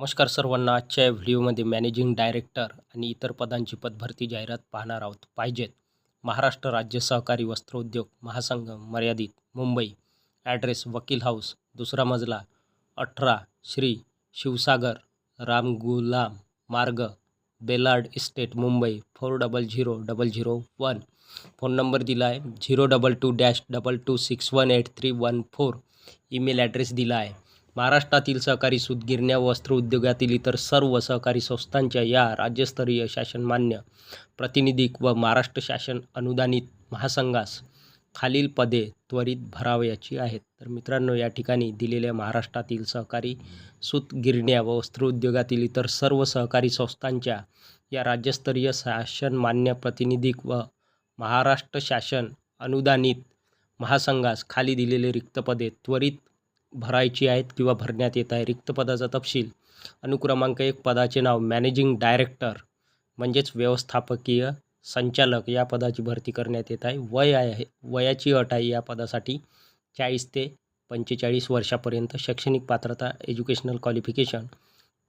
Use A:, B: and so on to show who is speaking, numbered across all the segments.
A: नमस्कार सर्वांना. आजच्या या व्हिडिओमध्ये मॅनेजिंग डायरेक्टर आणि इतर पदांची पदभरती जाहिरात पाहणार आहोत. पाहिजेत महाराष्ट्र राज्य सहकारी वस्त्रोद्योग महासंघ मर्यादित, मुंबई. ॲड्रेस वकील हाऊस, दुसरा मजला, 18 श्री शिवसागर रामगुलाम मार्ग, Ballard estate, Mumbai 400001. Phone number दिला आहे 022-22618314. ईमेल ॲड्रेस दिला आहे. महाराष्ट्रातील सहकारी सूतगिरण्या व वस्त्रोद्योगातील इतर सर्व सहकारी संस्थांच्या या राज्यस्तरीय शासनमान्य प्रातिनिधिक व महाराष्ट्र शासन अनुदानित महासंघास खालील पदे त्वरित भरावयाची आहेत. तर मित्रांनो, या ठिकाणी दिलेल्या महाराष्ट्रातील सहकारी सूतगिरण्या व वस्त्रोद्योगातील इतर सर्व सहकारी संस्थांच्या या राज्यस्तरीय शासनमान्य प्रातिनिधिक व महाराष्ट्र शासन अनुदानित महासंघास खाली दिलेले रिक्त पदे त्वरित भरायची आहेत किंवा भरण्यात येत आहे. रिक्त पदाचा तपशील: अनुक्रमांक 1 पदाचे नाव मॅनेजिंग डायरेक्टर म्हणजेच व्यवस्थापकीय संचालक या पदाची भरती करण्यात येत आहे. वयाची अट आहे या पदासाठी 40 ते 45 वर्षापर्यंत. शैक्षणिक पात्रता: एज्युकेशनल क्वालिफिकेशन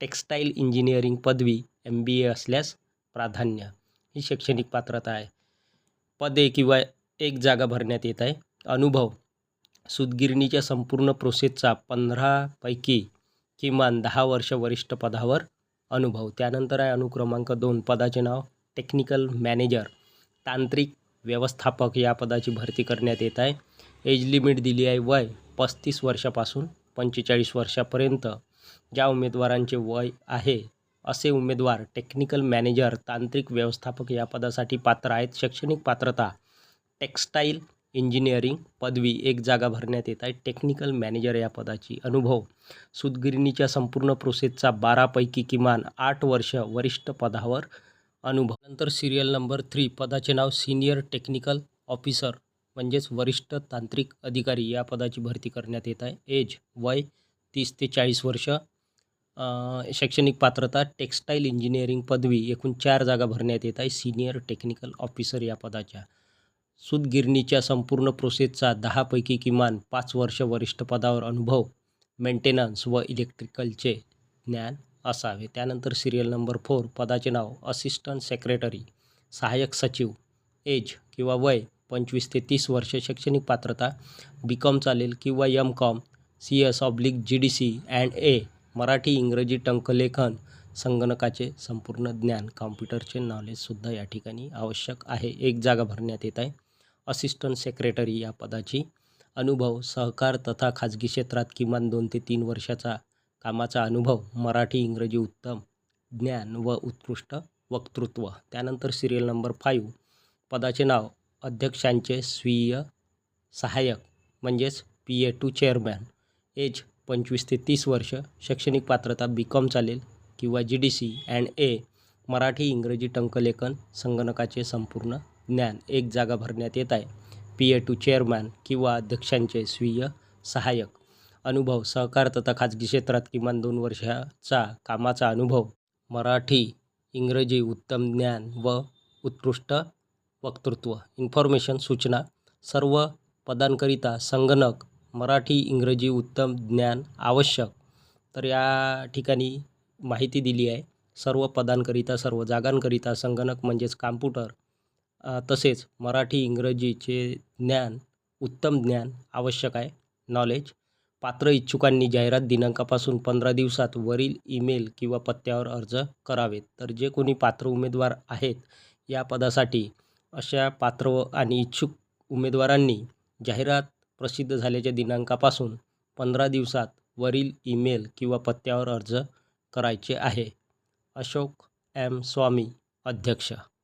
A: टेक्स्टाईल इंजिनिअरिंग पदवी MBA असल्यास प्राधान्य, ही शैक्षणिक पात्रता आहे. पदे किंवा एक जागा भरण्यात येत आहे. अनुभव: सूतगिरणीच्या संपूर्ण प्रोसेसचा 15 पैकी किमान 10 वर्ष वरिष्ठ पदावर अनुभव. त्यानंतर आहे अनुक्रमांक 2 पदाचे नाव टेक्निकल मॅनेजर तांत्रिक व्यवस्थापक या पदाची भरती करण्यात येत आहे. एज लिमिट दिली आहे वय 35 वर्षापासून 45 वर्षापर्यंत. ज्या उमेदवारांचे वय आहे असे उमेदवार टेक्निकल मॅनेजर तांत्रिक व्यवस्थापक या पदासाठी पात्र आहेत. शैक्षणिक पात्रता: टेक्स्टाईल इंजिनिअरिंग पदवी एक जागा भरण्यात येत आहे. टेक्निकल मॅनेजर या पदाची. अनुभव: सूतगिरणीच्या संपूर्ण प्रोसेसचा 12 पैकी किमान 8 वर्ष वरिष्ठ पदावर अनुभव. नंतर सिरियल नंबर 3 पदाचे नाव सिनियर टेक्निकल ऑफिसर म्हणजेच वरिष्ठ तांत्रिक अधिकारी या पदाची भरती करण्यात येत आहे. एज वय 30 ते 40 वर्ष. शैक्षणिक पात्रता: टेक्स्टाईल इंजिनिअरिंग पदवी. एकूण 4 जागा भरण्यात येत आहे सिनियर टेक्निकल ऑफिसर या पदाच्या. सूतगिरणीच्या संपूर्ण प्रोसेसचा 10 पैकी किमान 5 वर्ष वरिष्ठ पदावर अनुभव. मेंटेनन्स व इलेक्ट्रिकलचे ज्ञान असावे. त्यानंतर सिरियल नंबर 4 पदाचे नाव असिस्टंट सेक्रेटरी सहाय्यक सचिव. एज किंवा वय 25 ते 30 वर्ष. शैक्षणिक पात्रता: BCom चालेल किंवा MCom CS/GDC and A. Marathi इंग्रजी टंकलेखन. संगणकाचे संपूर्ण ज्ञान, कॉम्प्युटरचे नॉलेजसुद्धा या ठिकाणी आवश्यक आहे. एक जागा भरण्यात येत आहे असिस्टंट सेक्रेटरी या पदाची. अनुभव: सहकार तथा खाजगी क्षेत्रात किमान 2 ते 3 वर्षाचा कामाचा अनुभव. मराठी इंग्रजी उत्तम ज्ञान व उत्कृष्ट वक्तृत्व. त्यानंतर सिरियल नंबर 5 पदाचे नाव अध्यक्षांचे स्वीय सहाय्यक म्हणजेच PA टू चेअरमॅन. एज 25 ते 30 वर्ष. शैक्षणिक पात्रता: BCom चालेल किंवा GDC अँड A. मराठी इंग्रजी टंकलेखन. संगणकाचे संपूर्ण ज्ञान. एक जागा भरण्यात येत आहे PA टू चेअरमॅन किंवा अध्यक्षांचे स्वीय सहाय्यक. अनुभव: सहकार तथा खाजगी क्षेत्रात किमान 2 वर्षाचा कामाचा अनुभव. मराठी इंग्रजी उत्तम ज्ञान व उत्कृष्ट वक्तृत्व. इन्फॉर्मेशन सूचना: सर्व पदांकरिता संगणक मराठी इंग्रजी उत्तम ज्ञान आवश्यक. तर या ठिकाणी माहिती दिली आहे. सर्व पदांकरिता सर्व जागांकरिता संगणक म्हणजेच कॉम्प्युटर तसेच मराठी इंग्रजीचे ज्ञान उत्तम ज्ञान आवश्यक आहे, नॉलेज. पात्र इच्छुकांनी जाहिरात दिनांकापासून 15 दिवसात वरील ईमेल किंवा पत्त्यावर अर्ज करावेत. तर जे कोणी पात्र उमेदवार आहेत या पदासाठी अशा पात्र आणि इच्छुक उमेदवारांनी जाहिरात प्रसिद्ध झाल्याच्या दिनांकापासून 15 दिवसात वरील ईमेल किंवा पत्त्यावर अर्ज करायचे आहे. अशोक M. स्वामी, अध्यक्ष.